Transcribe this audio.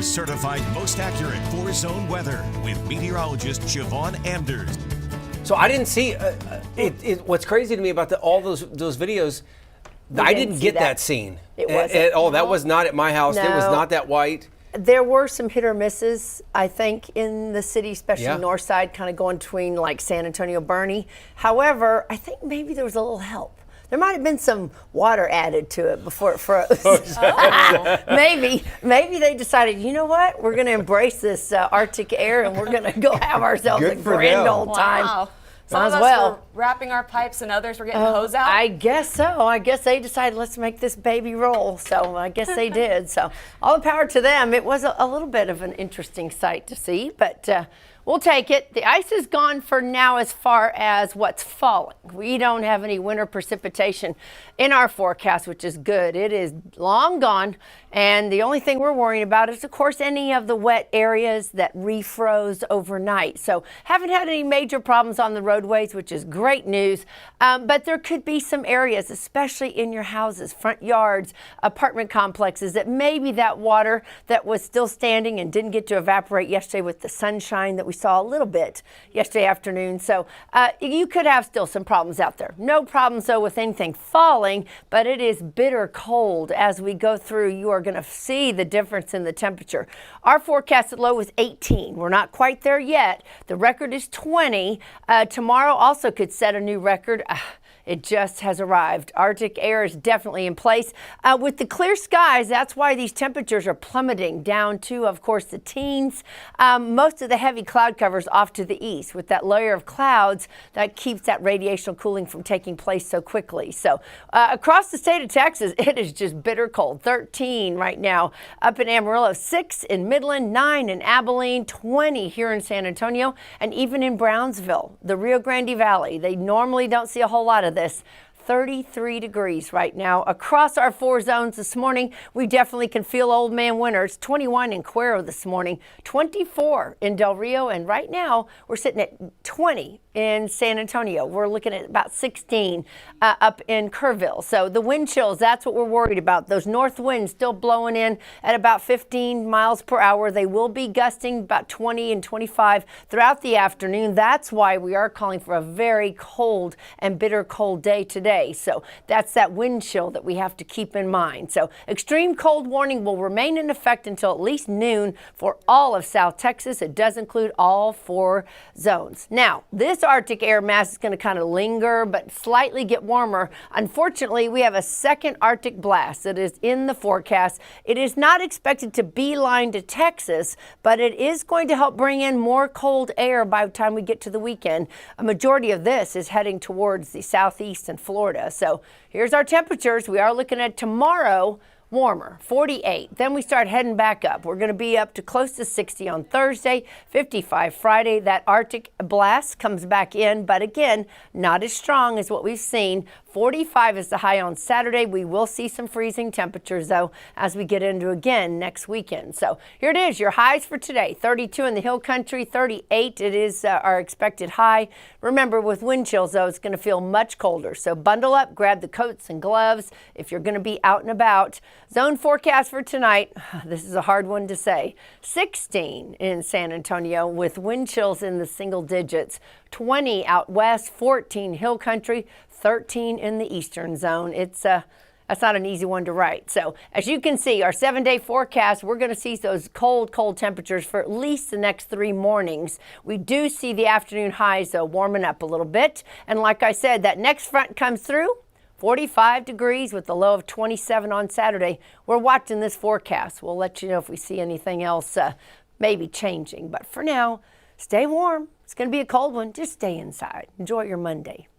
Certified most accurate four-zone weather with meteorologist Siobhan Anders. So I didn't see what's crazy to me about all those videos. I didn't get that scene. It wasn't at all. That was not at my house. No. It was not that white. There were some hit or misses, I think, in the city, especially north side, kind of going between like San Antonio, Bernie. However, I think maybe there was a little help. There might have been some water added to it before it froze. Maybe they decided, you know what, we're going to embrace this Arctic air and we're going to go have ourselves a grand old time. Wow. Might as Some of us well. were wrapping our pipes and others were getting hose out. I guess so. I guess they decided, let's make this baby roll. So I guess they did. So all the power to them. It was a little bit of an interesting sight to see, but we'll take it. The ice is gone for now as far as what's falling. We don't have any winter precipitation in our forecast, which is good. It is long gone. And the only thing we're worrying about is, of course, any of the wet areas that refroze overnight. So haven't had any major problems on the roadways, which is great news. But there could be some areas, especially in your houses, front yards, apartment complexes, that maybe that water that was still standing and didn't get to evaporate yesterday with the sunshine that we saw a little bit yesterday afternoon. So you could have still some problems out there. No problems, though, with anything falling, but it is bitter cold as we go through. You are going to see the difference in the temperature. Our forecasted low was 18. We're not quite there yet. The record is 20. Tomorrow also could set a new record. It just has arrived. Arctic air is definitely in place. With the clear skies, that's why these temperatures are plummeting down to, of course, the teens. Most of the heavy cloud covers off to the east. With that layer of clouds, that keeps that radiational cooling from taking place so quickly. So across the state of Texas, it is just bitter cold. 13 right now up in Amarillo, 6 in Midland, 9 in Abilene, 20 here in San Antonio, and even in Brownsville, the Rio Grande Valley. They normally don't see a whole lot of this. 33 degrees right now across our four zones this morning. We definitely can feel old man winter. It's 21 in Cuero this morning, 24 in Del Rio, and right now we're sitting at 20 in San Antonio. We're looking at about 16 up in Kerrville. So the wind chills, that's what we're worried about. Those north winds still blowing in at about 15 miles per hour. They will be gusting about 20 and 25 throughout the afternoon. That's why we are calling for a very cold and bitter cold day today. So that's that wind chill that we have to keep in mind. So extreme cold warning will remain in effect until at least noon for all of South Texas. It does include all four zones. Now, this Arctic air mass is going to kind of linger but slightly get warmer. Unfortunately, we have a second Arctic blast that is in the forecast. It is not expected to beeline to Texas, but it is going to help bring in more cold air by the time we get to the weekend. A majority of this is heading towards the southeast and Florida. So here's our temperatures. We are looking at tomorrow, warmer, 48. Then we start heading back up. We're going to be up to close to 60 on Thursday, 55 Friday. That Arctic blast comes back in, but again, not as strong as what we've seen. 45 is the high on Saturday. We will see some freezing temperatures, though, as we get into again next weekend. So here it is, your highs for today. 32 in the hill country, 38 it is our expected high. Remember, with wind chills, though, it's going to feel much colder. So bundle up, grab the coats and gloves if you're going to be out and about. Zone forecast for tonight, this is a hard one to say. 16 in San Antonio with wind chills in the single digits. 20 out west, 14 hill country, 13 in the eastern zone. That's not an easy one to write. So as you can see, our 7-day forecast, we're going to see those cold temperatures for at least the next 3 mornings. We do see the afternoon highs, though, warming up a little bit. And like I said, that next front comes through. 45 degrees with a low of 27 on Saturday. We're watching this forecast. We'll let you know if we see anything else maybe changing. But for now, stay warm. It's going to be a cold one. Just stay inside. Enjoy your Monday.